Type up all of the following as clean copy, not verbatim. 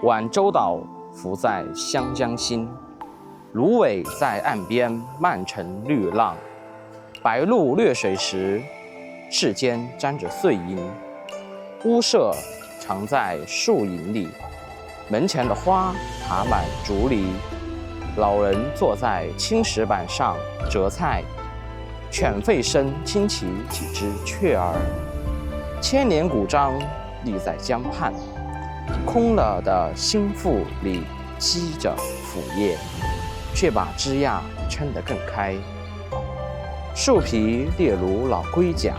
晚舟岛浮在湘江心，芦苇在岸边漫成绿浪。白鹭掠水时，翅间沾着碎银。屋舍藏在树影里，门前的花爬满竹篱。老人坐在青石板上折菜，犬吠声惊起几只雀儿。千年古樟立在江畔，空了的心腹里积着腐叶，却把枝桠撑得更开。树皮列如老龟甲，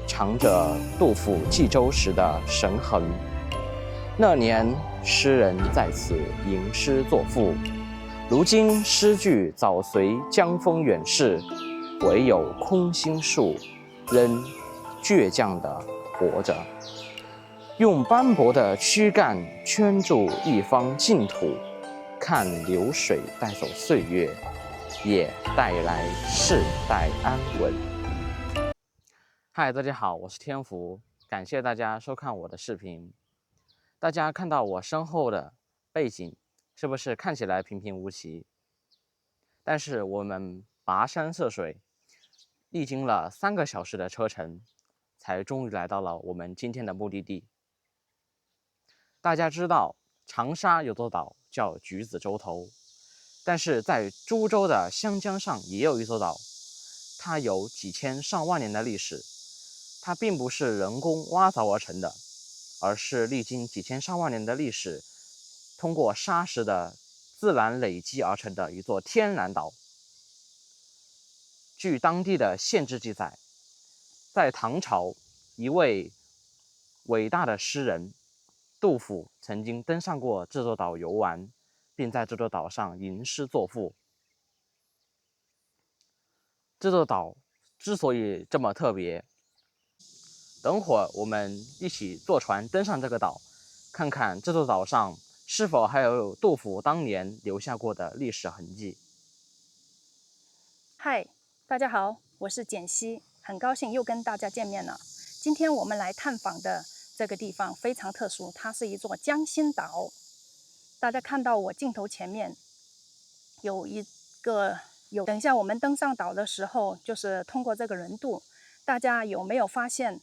藏着杜甫记舟时的神痕。那年诗人在此吟诗作赋，如今诗句早随江风远逝，唯有空心树仍倔强地活着，用斑驳的躯干圈住一方净土，看流水带走岁月，也带来世代安稳。嗨，大家好，我是天福，感谢大家收看我的视频。大家看到我身后的背景，是不是看起来平平无奇？但是我们跋山涉水，历经了3个小时的车程，才终于来到了我们今天的目的地。大家知道长沙有座岛叫橘子洲头，但是在株洲的湘江上也有一座岛，它有几千上万年的历史。它并不是人工挖凿而成的，而是历经几千上万年的历史，通过沙石的自然累积而成的一座天然岛。据当地的县志记载，在唐朝，一位伟大的诗人杜甫曾经登上过这座岛游玩，并在这座岛上吟诗作赋。这座岛之所以这么特别，等会儿我们一起坐船登上这个岛，看看这座岛上是否还有杜甫当年留下过的历史痕迹。嗨，大家好，我是简溪，很高兴又跟大家见面了。今天我们来探访的这个地方非常特殊，它是一座江心岛。大家看到我镜头前面等一下我们登上岛的时候，就是通过这个轮渡，大家有没有发现，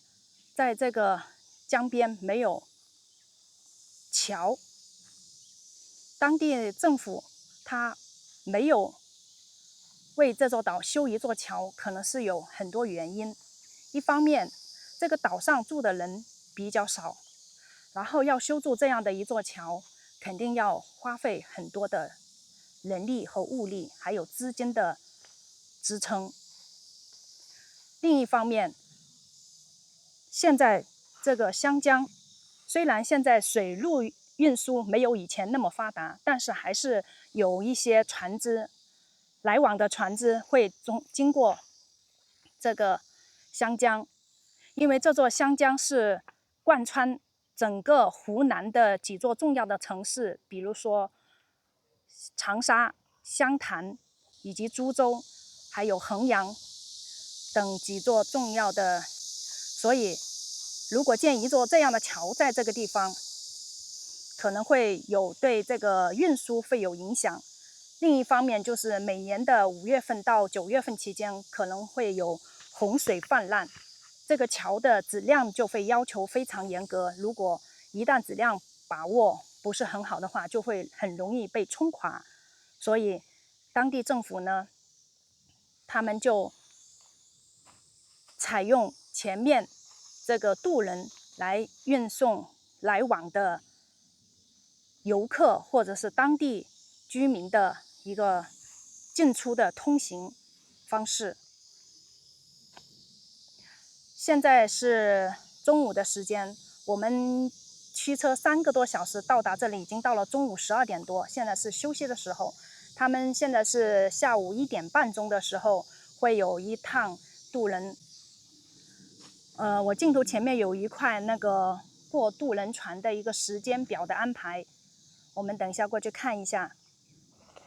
在这个江边没有桥？当地政府它没有为这座岛修一座桥，可能是有很多原因。一方面，这个岛上住的人比较少，然后要修筑这样的一座桥，肯定要花费很多的人力和物力，还有资金的支撑。另一方面，现在这个湘江虽然现在水路运输没有以前那么发达，但是还是有一些船只来往的船只会经过这个湘江，因为这座湘江是贯穿整个湖南的几座重要的城市，比如说长沙、湘潭以及株洲，还有衡阳等几座重要的，所以如果建一座这样的桥在这个地方，可能会有对这个运输会有影响。另一方面，就是每年的5月份到9月份期间，可能会有洪水泛滥，这个桥的质量就会要求非常严格。如果一旦质量把握不是很好的话，就会很容易被冲垮。所以，当地政府呢，他们就采用前面这个渡轮来运送来往的游客或者是当地居民的一个进出的通行方式。现在是中午的时间，我们驱车3个多小时到达这里，已经到了中午12点多，现在是休息的时候。他们现在是下午1点半钟的时候会有一趟渡轮。我镜头前面有一块那个过渡轮船的一个时间表的安排，我们等一下过去看一下。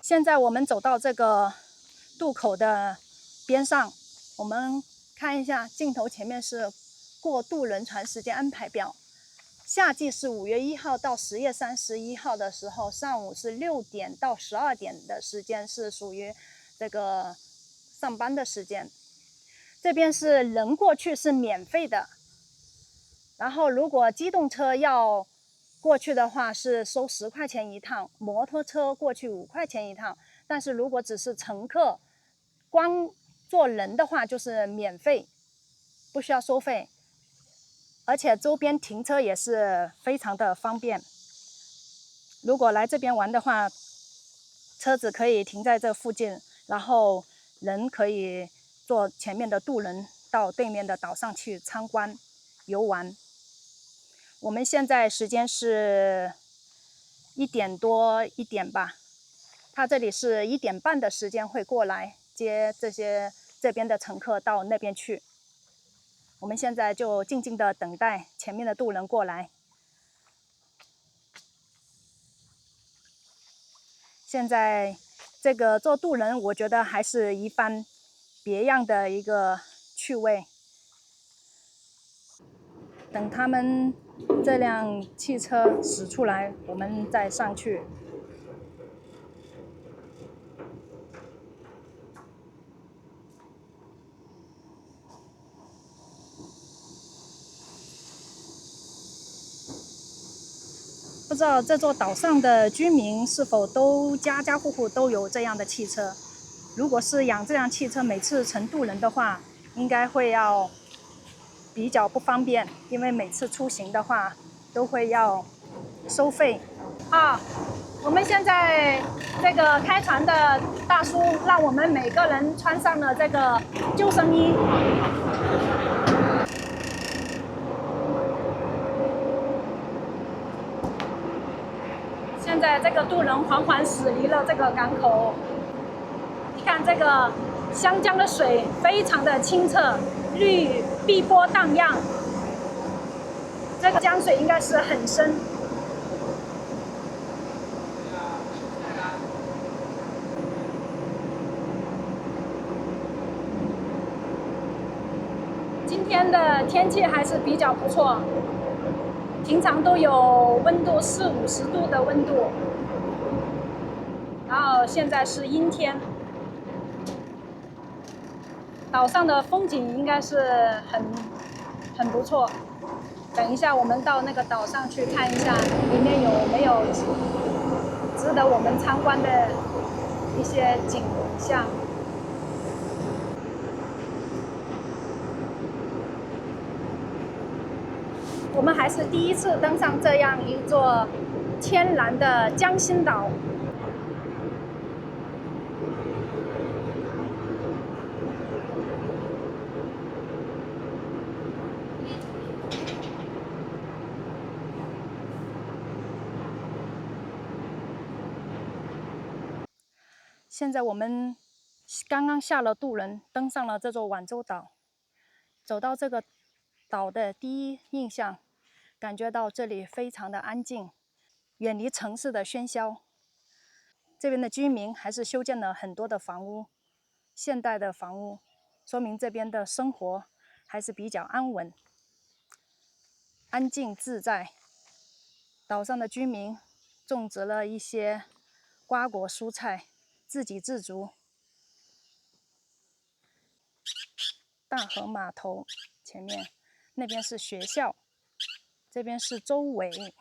现在我们走到这个渡口的边上，我们看一下镜头前面是过渡轮船时间安排表。夏季是5月1号到10月31号的时候，上午是6点到12点的时间是属于这个上班的时间。这边是人过去是免费的，然后如果机动车要过去的话是收10块钱一趟，摩托车过去5块钱一趟。但是如果只是乘客光坐人的话就是免费，不需要收费，而且周边停车也是非常的方便。如果来这边玩的话，车子可以停在这附近，然后人可以坐前面的渡轮到对面的岛上去参观游玩。我们现在时间是1点多1点吧，他这里是1点半的时间会过来接这边的乘客到那边去。我们现在就静静的等待前面的渡轮过来。现在这个坐渡轮，我觉得还是一番别样的一个趣味。等他们这辆汽车驶出来，我们再上去。不知道这座岛上的居民是否都家家户户都有这样的汽车？如果是养这辆汽车，每次乘渡轮的话，应该会要比较不方便，因为每次出行的话都会要收费。我们现在这个开船的大叔让我们每个人穿上了这个救生衣。现在这个渡轮缓缓驶离了这个港口，你看这个湘江的水非常的清澈，碧波荡漾，这个江水应该是很深。今天的天气还是比较不错，平常都有温度40、50度的温度，然后现在是阴天。岛上的风景应该是很不错。等一下我们到那个岛上去看一下，里面有没有值得我们参观的一些景象。我们还是第一次登上这样一座天然的江心岛。现在我们刚刚下了渡轮，登上了这座晚舟岛。走到这个岛的第一印象，感觉到这里非常的安静，远离城市的喧嚣。这边的居民还是修建了很多的房屋，现代的房屋，说明这边的生活还是比较安稳、安静自在。岛上的居民种植了一些瓜果蔬菜，自给自足。大河码头前面，那边是学校，这边是周围。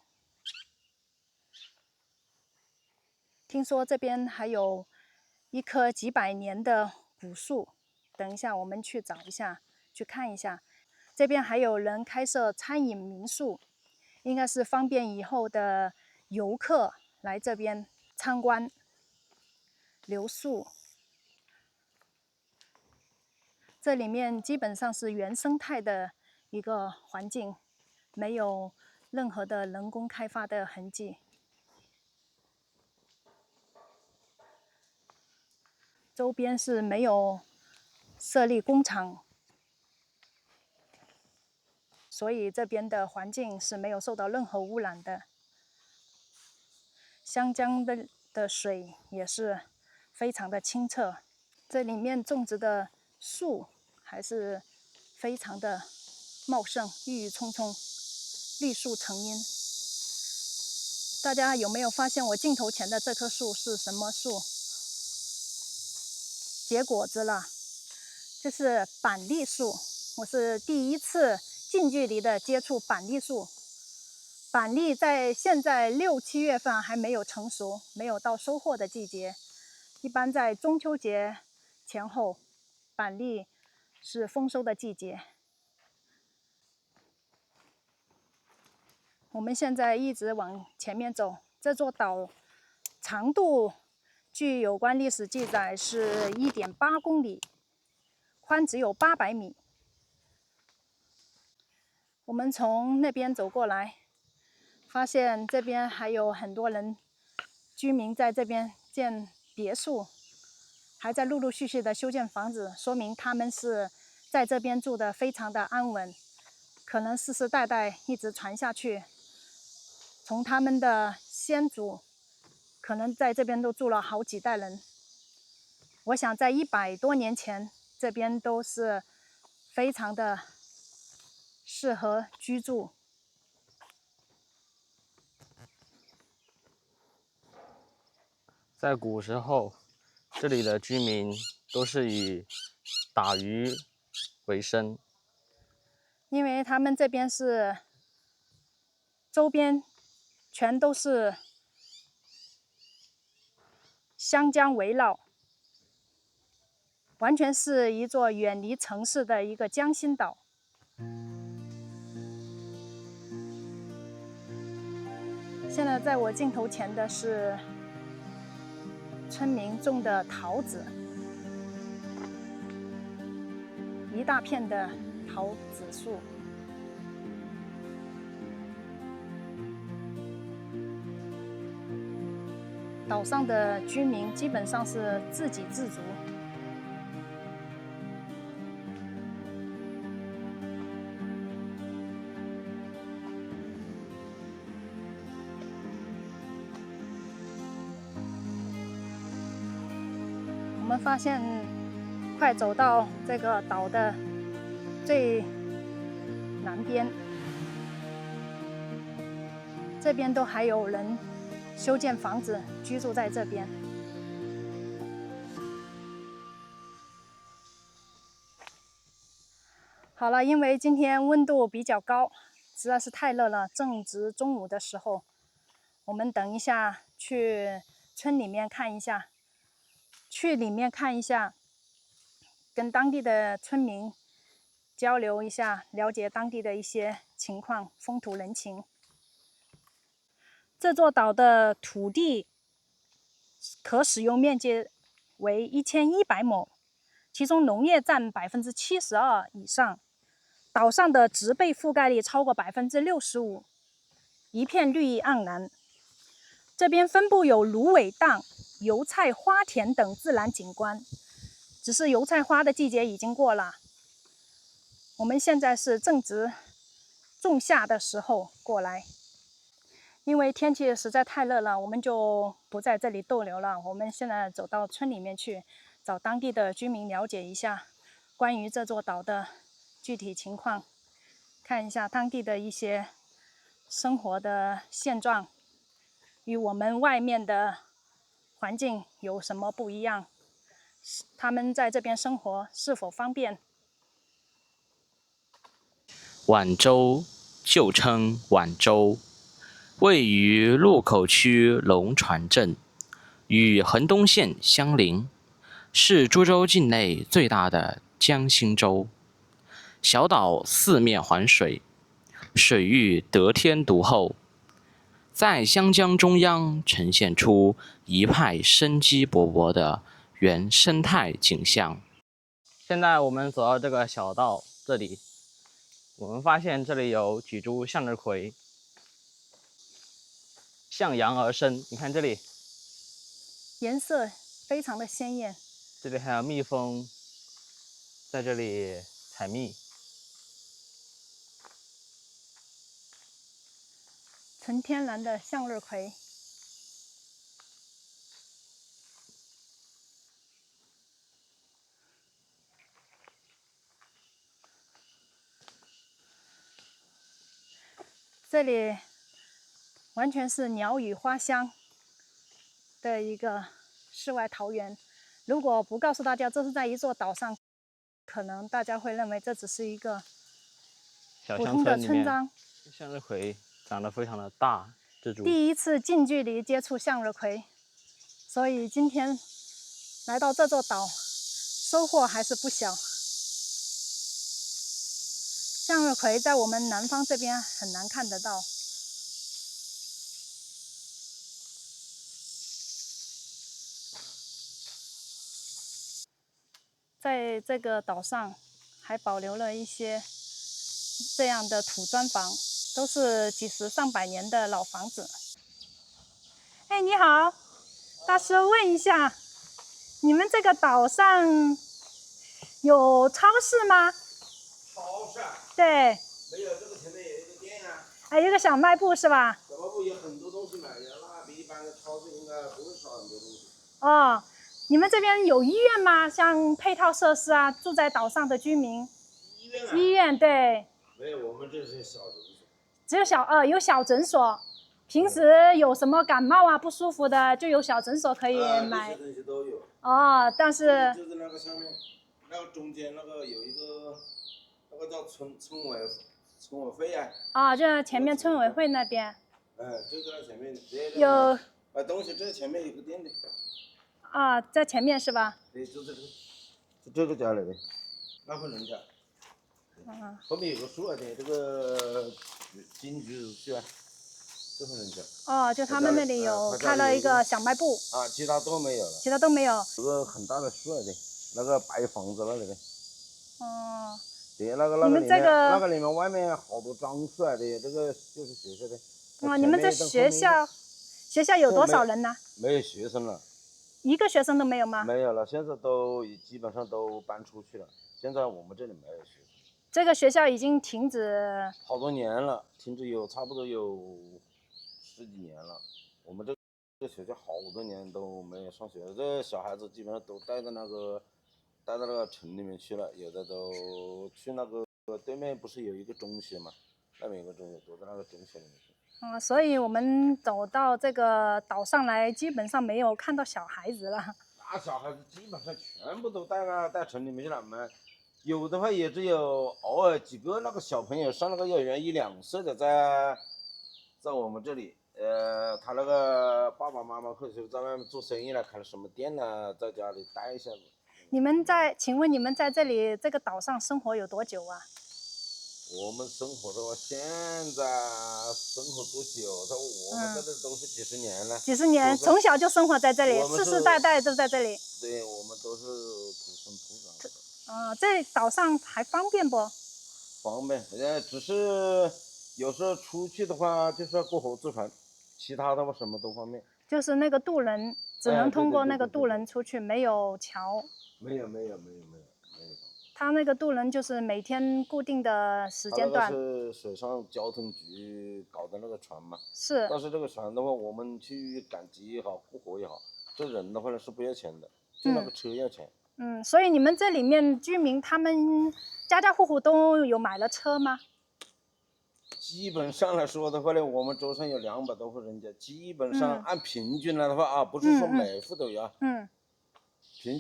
听说这边还有一棵几百年的古树，等一下我们去找一下，去看一下。这边还有人开设餐饮民宿，应该是方便以后的游客来这边参观留宿。这里面基本上是原生态的一个环境，没有任何的人工开发的痕迹。周边是没有设立工厂，所以这边的环境是没有受到任何污染的。湘江的水也是非常的清澈，这里面种植的树还是非常的茂盛，郁郁葱葱。绿树成荫。大家有没有发现我镜头前的这棵树是什么树？结果子了，这是板栗树。我是第一次近距离的接触板栗树。板栗在现在6、7月份还没有成熟，没有到收获的季节。一般在中秋节前后，板栗是丰收的季节。我们现在一直往前面走，这座岛长度据有关历史记载是1.8公里，宽只有800米。我们从那边走过来，发现这边还有很多人，居民在这边建别墅，还在陆陆续续的修建房子，说明他们是在这边住的非常的安稳，可能世世代代一直传下去。从他们的先祖，可能在这边都住了好几代人。我想在100多年前，这边都是非常的适合居住。在古时候，这里的居民都是以打鱼为生，因为他们这边是周边全都是湘江围绕，完全是一座远离城市的一个江心岛。现在在我镜头前的是村民种的桃子，一大片的桃子树。岛上的居民基本上是自给自足。我们发现，快走到这个岛的最南边，这边都还有人修建房子，居住在这边。好了，因为今天温度比较高，实在是太热了，正值中午的时候，我们等一下去村里面看一下。去里面看一下，跟当地的村民交流一下，了解当地的一些情况、风土人情。这座岛的土地可使用面积为1100亩，其中农业占72%以上。岛上的植被覆盖率超过65%，一片绿意盎然。这边分布有芦苇荡、油菜花田等自然景观，只是油菜花的季节已经过了。我们现在是正值仲夏的时候过来，因为天气实在太热了，我们就不在这里逗留了。我们现在走到村里面去，找当地的居民了解一下关于这座岛的具体情况，看一下当地的一些生活的现状。与我们外面的环境有什么不一样？他们在这边生活是否方便？晚舟旧称晚舟，位于鹿口区龙船镇，与横东县相邻，是株洲境内最大的江心洲。小岛四面环水，水域得天独厚，在湘江中央呈现出一派生机勃勃的原生态景象。现在我们走到这个小道这里，我们发现这里有几株向日葵，向阳而生。你看这里，颜色非常的鲜艳。这里还有蜜蜂在这里采蜜。纯天然的向日葵。这里完全是鸟语花香的一个世外桃源。如果不告诉大家这是在一座岛上，可能大家会认为这只是一个小普通的乡村里面，村庄。向日葵长得非常的大，这株第一次近距离接触向日葵，所以今天来到这座岛，收获还是不小。向日葵在我们南方这边很难看得到。在这个岛上还保留了一些这样的土砖房，都是几十上百年的老房子。哎，你好，大师，问一下，你们这个岛上有超市吗？超市？对。没有，这个前面有一个店呀。还有一个小卖部是吧？小卖部有很多东西买的，那比一般的超市应该不会少很多东西。哦，你们这边有医院吗？像配套设施啊，住在岛上的居民。医院啊？医院对。没有，我们这是小诊所。只有有小诊所。平时有什么感冒啊不舒服的，就有小诊所可以买。这些东西都有。哦，但是就是那个上面，那个中间那个有一个，那个叫村委会啊。啊，就前面村委会那边。就在那前面。有。买东西，这前面有个店的。啊，在前面是吧？对，就这个家来的，那户人家。后面有个树啊的，这个金桔树啊，这户人家。哦，就他们那里有开了一个小卖部。啊，其他都没有了。其他都没有。有个很大的树啊的，那个白房子那里的。哦。对，那个里面外面好多樟树啊的，这个就是学校的。你们这学校有多少人呢？没有学生了。一个学生都没有吗？没有了，现在都基本上都搬出去了。现在我们这里没有学生。这个学校已经停止好多年了，停止差不多有10几年了。我们这个学校好多年都没有上学了，这小孩子基本上都带到那个城里面去了，有的都去那个对面不是有一个中学嘛，那边有个中学，都在那个中学里面去。所以我们走到这个岛上来，基本上没有看到小孩子了。那小孩子基本上全部都带城里面去了嘛，有的话也只有偶尔几个那个小朋友上那个幼儿园1、2岁的在我们这里，他那个爸爸妈妈或者是在外面做生意了，开了什么店呢，在家里待一下子。请问你们在这里这个岛上生活有多久啊？我们生活的话，现在生活多久？我们这里都是几十年了。几十年，从小就生活在这里，世世代代都在这里。对，我们都是土生土长的。这岛上还方便不？方便，只是有时候出去的话，就是要过河坐船，其他的话什么都方便。就是那个渡轮，只能通过那个渡轮出去，没有桥。没有。它那个渡轮就是每天固定的时间段。是水上交通局搞的那个船嘛。是。但是这个船的话，我们去赶集也好，过河也好，这人的话呢是不要钱的，就那个车要钱。所以你们这里面居民他们家家户户都有买了车吗？基本上来说的话呢，我们舟山有200多户人家，基本上按平均来的话啊，不是说每户都有啊。平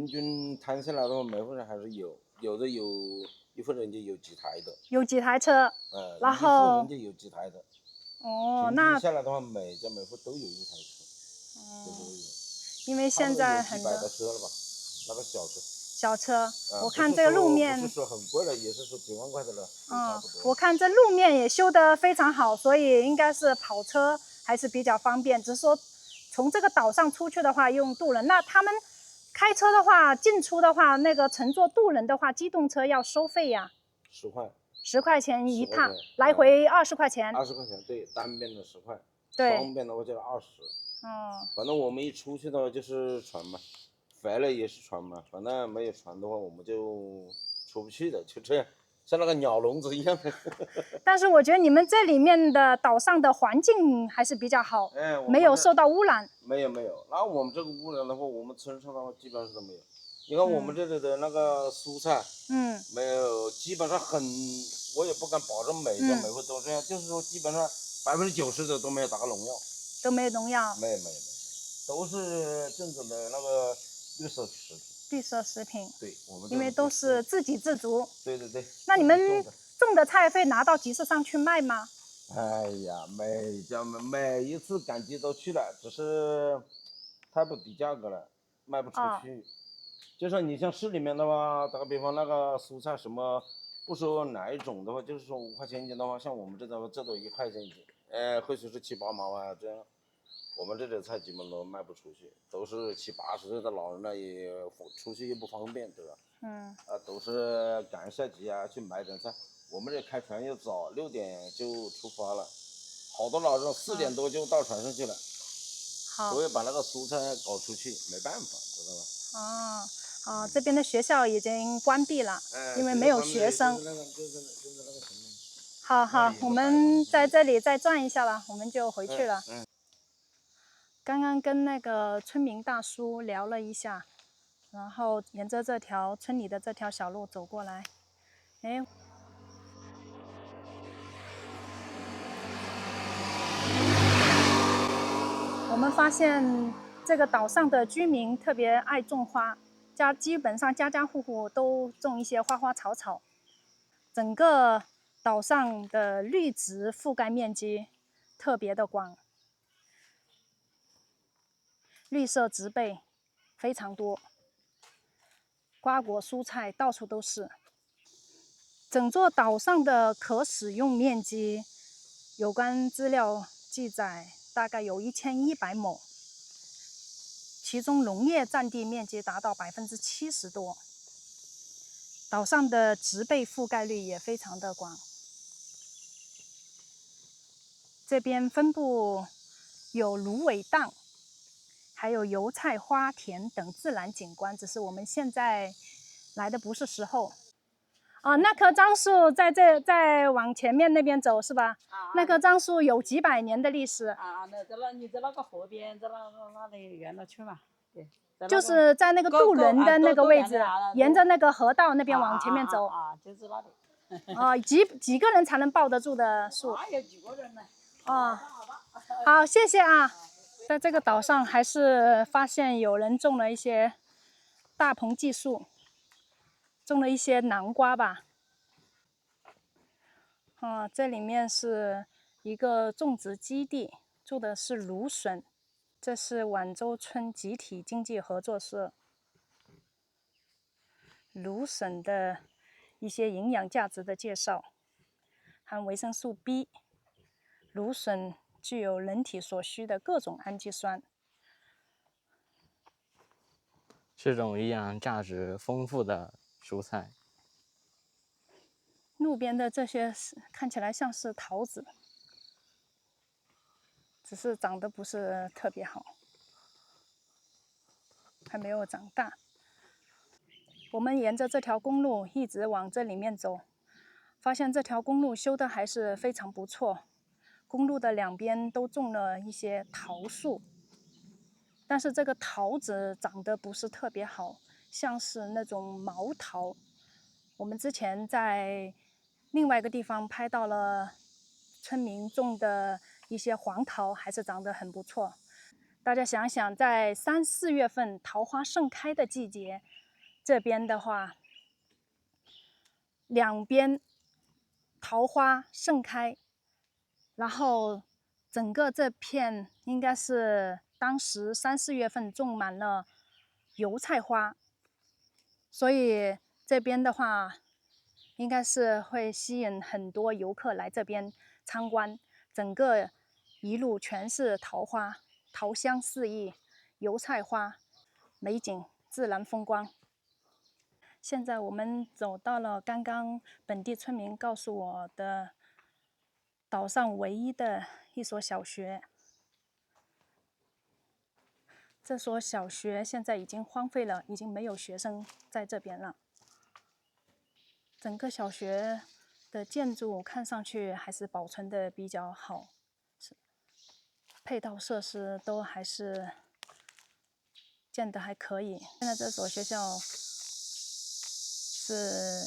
均摊下来的话，每户人还是有的有一户人家有几台的。有几台车。然后。一户人家有几台的。那平均下来的话，每家每户都有一台车。因为现在很多。几百的车了吧？那个小车。小车，我看这个路面。不是说很贵了，也是说几万块的了。我看这路面也修得非常好，所以应该是跑车还是比较方便。只是说从这个岛上出去的话用渡轮，那他们开车的话进出的话，那个乘坐渡轮的话，机动车要收费呀。10块。10块钱一趟，来回20块钱。20块钱，对，单边的10块。对。双边的话就是20。反正我们一出去的话就是船嘛。回来也是船嘛，反正没有船的话，我们就出不去的，就这样，像那个鸟笼子一样的。但是我觉得你们这里面的岛上的环境还是比较好，没有受到污染。没有。那我们这个污染的话，我们村上的话基本上都没有。你看我们这里的那个蔬菜，没有，基本上我也不敢保证每家每户都这样，就是说基本上90%的都没有打农药，都没有农药，没，都是正宗的那个绿色食品。绿色食品。对，我们因为都是自给自足。对对对。那你们种的种的菜会拿到集市上去卖吗？哎呀，每一次赶集都去了，只是太不低价格了，卖不出去。就说你像市里面的话，打个比方，那个蔬菜什么，不说哪一种的话，就是说5块钱一斤的话，像我们这都1块钱一斤，或许是7、8毛啊这样。我们这里的菜基本都卖不出去，都是70、80岁的老人了，也出去也不方便，对吧？都是赶下集啊，去买点菜。我们这开船又早，6点就出发了，好多老人4点多就到船上去了。所以把那个蔬菜搞出去，没办法，知道吧？这边的学校已经关闭了，因为没有学生。就是那个前面。好，我们在这里再转一下了，我们就回去了。刚刚跟那个村民大叔聊了一下，然后沿着这条村里的这条小路走过来，我们发现这个岛上的居民特别爱种花，基本上家家户户都种一些花花草草，整个岛上的绿植覆盖面积特别的广。绿色植被非常多，瓜果蔬菜到处都是。整座岛上的可使用面积，有关资料记载大概有1100亩，其中农业占地面积达到70%多。岛上的植被覆盖率也非常的广。这边分布有芦苇荡，还有油菜花田等自然景观，只是我们现在来的不是时候。那棵樟树再往前面那边走是吧？那棵樟树有几百年的历史。你在那个河边，在那里沿着去嘛。对，就是在那个渡轮的那个位置，沿着那个河道那边往前面走。就是那里。几个人才能抱得住的树？有几个人呢？好，谢谢啊。在这个岛上还是发现有人种了一些大棚技术，种了一些南瓜吧。这里面是一个种植基地，种的是芦笋。这是晚洲村集体经济合作社。芦笋的一些营养价值的介绍，含维生素 B。芦笋具有人体所需的各种氨基酸，是种营养价值丰富的蔬菜。路边的这些看起来像是桃子，只是长得不是特别好，还没有长大。我们沿着这条公路一直往这里面走，发现这条公路修得还是非常不错。公路的两边都种了一些桃树，但是这个桃子长得不是特别好，像是那种毛桃。我们之前在另外一个地方拍到了村民种的一些黄桃，还是长得很不错。大家想想，在3、4月份桃花盛开的季节，这边的话，两边桃花盛开，然后整个这片应该是当时3、4月份种满了油菜花，所以这边的话应该是会吸引很多游客来这边参观。整个一路全是桃花，桃香四溢，油菜花，美景自然风光。现在我们走到了刚刚本地村民告诉我的岛上唯一的一所小学。这所小学现在已经荒废了，已经没有学生在这边了。整个小学的建筑看上去还是保存的比较好，配套设施都还是建得还可以。现在这所学校是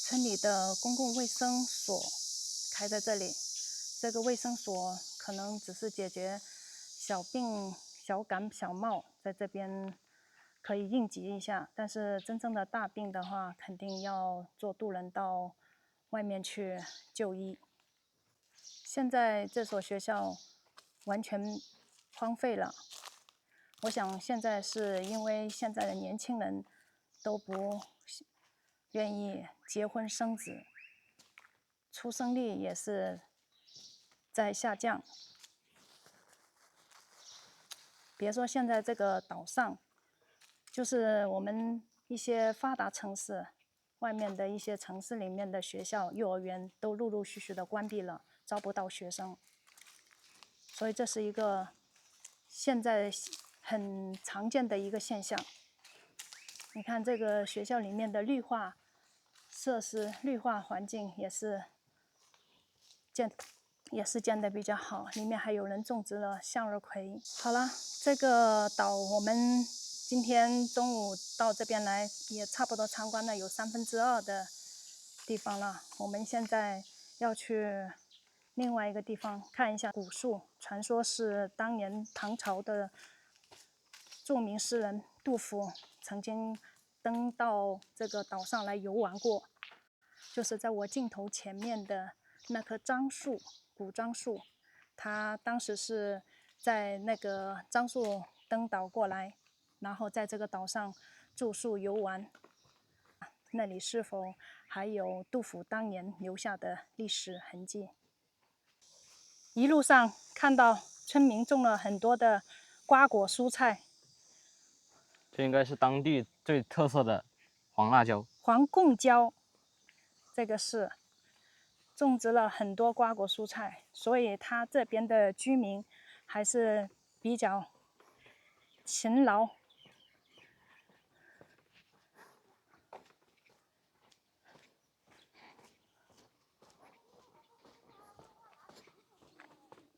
村里的公共卫生所开在这里。这个卫生所可能只是解决小病、小感、小冒，在这边可以应急一下。但是真正的大病的话，肯定要坐渡轮到外面去就医。现在这所学校完全荒废了。我想现在是因为现在的年轻人都不愿意结婚生子，出生率也是在下降。别说现在这个岛上，就是我们一些发达城市外面的一些城市里面的学校、幼儿园都陆陆续续的关闭了，招不到学生。所以这是一个现在很常见的一个现象。你看这个学校里面的绿化设施、绿化环境也是建得比较好，里面还有人种植了向日葵。好了，这个岛我们今天中午到这边来，也差不多参观了有2/3的地方了。我们现在要去另外一个地方看一下古树，传说是当年唐朝的著名诗人杜甫曾经登到这个岛上来游玩过，就是在我镜头前面的那棵樟树，古樟树，他当时是在那个樟树登岛过来，然后在这个岛上住宿游玩。那里是否还有杜甫当年留下的历史痕迹？一路上看到村民种了很多的瓜果蔬菜，这应该是当地最特色的黄辣椒。黄贡椒，这个是种植了很多瓜果蔬菜，所以他这边的居民还是比较勤劳。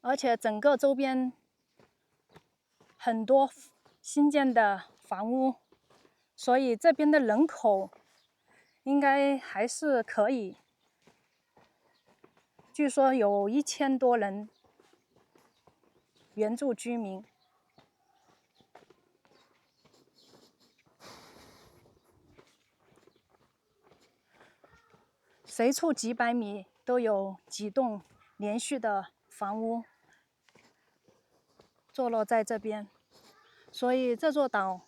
而且整个周边很多新建的房屋，所以这边的人口应该还是可以。据说有1000多人原住居民。随处几百米都有几栋连续的房屋坐落在这边，所以这座岛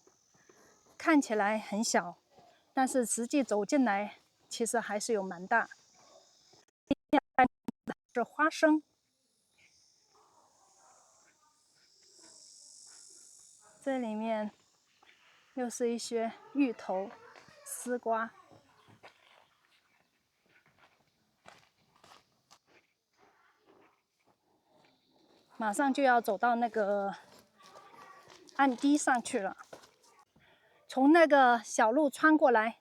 看起来很小，但是实际走进来，其实还是有蛮大。是花生，这里面又是一些芋头、丝瓜。马上就要走到那个岸堤上去了，从那个小路穿过来，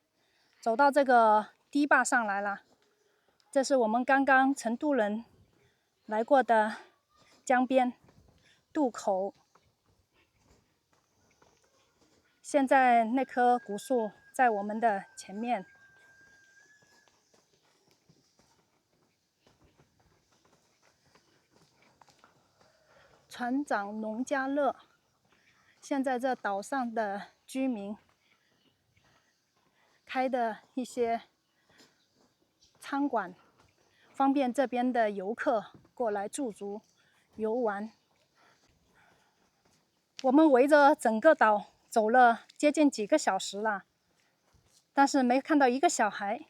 走到这个堤坝上来了。这是我们刚刚乘渡轮来过的江边渡口。现在那棵古树在我们的前面。船长农家乐，现在这岛上的居民开的一些餐馆，方便这边的游客过来驻足游玩。我们围着整个岛走了接近几个小时了，但是没看到一个小孩。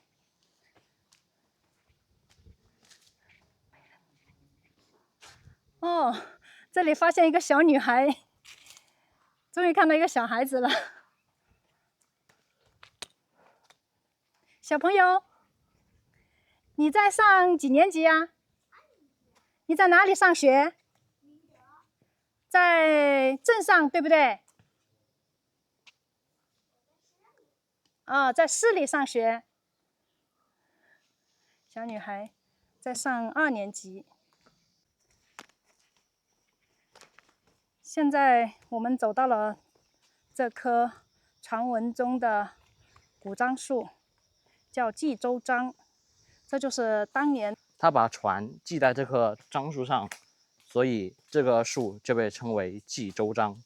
哦，这里发现一个小女孩，终于看到一个小孩子了。小朋友，你在上几年级啊？你在哪里上学？在镇上，对不对？啊，在市里上学。小女孩在上2年级。现在我们走到了这棵传闻中的古樟树，叫济州樟，这就是当年他把船系在这棵樟树上，所以这个树就被称为济州樟。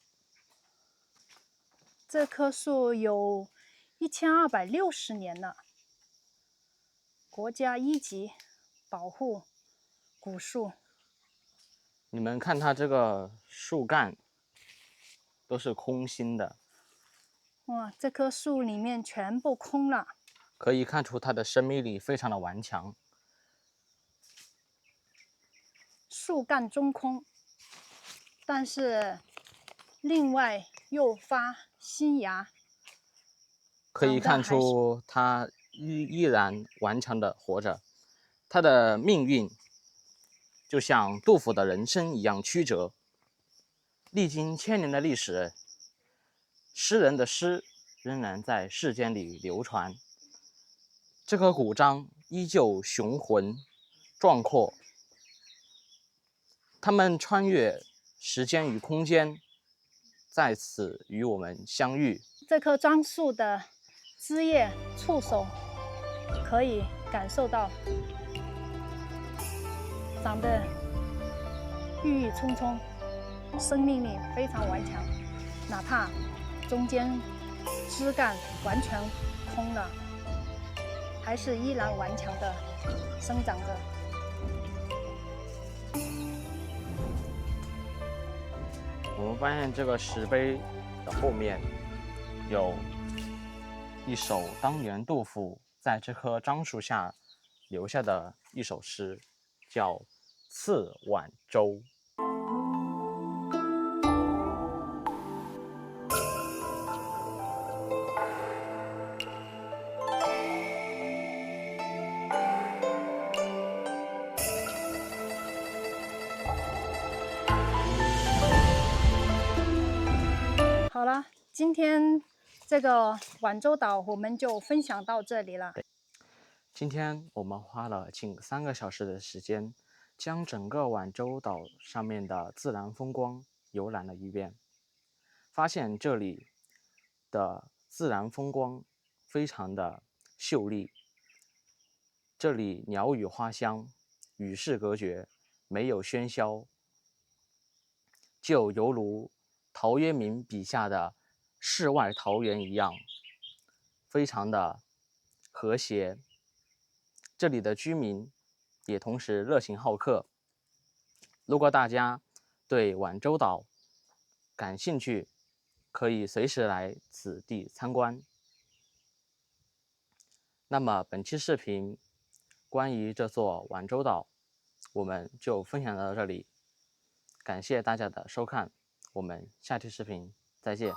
这棵树有1260年了，国家一级保护古树。你们看它这个树干都是空心的，哇，这棵树里面全部空了，可以看出它的生命力非常的顽强。树干中空，但是另外又发新芽，可以看出它依然顽强的活着。它的命运就像杜甫的人生一样曲折，历经千年的历史，诗人的诗仍然在世间里流传。这棵古樟依旧雄浑壮阔，它们穿越时间与空间，在此与我们相遇。这棵樟树的枝叶触手可以感受到长得郁郁葱葱，生命力非常顽强，哪怕中间枝干完全空了，还是依然顽强的生长着。我们发现这个石碑的后面有一首当年杜甫在这棵樟树下留下的一首诗，叫《次晚舟》。好了，今天这个晚舟岛我们就分享到这里了。今天我们花了近3个小时的时间，将整个晚舟岛上面的自然风光游览了一遍，发现这里的自然风光非常的秀丽，这里鸟语花香，与世隔绝，没有喧嚣，就犹如陶渊明笔下的世外桃源一样，非常的和谐。这里的居民也同时热情好客。如果大家对晚舟岛感兴趣，可以随时来此地参观。那么本期视频关于这座晚舟岛，我们就分享到这里。感谢大家的收看，我们下期视频再见。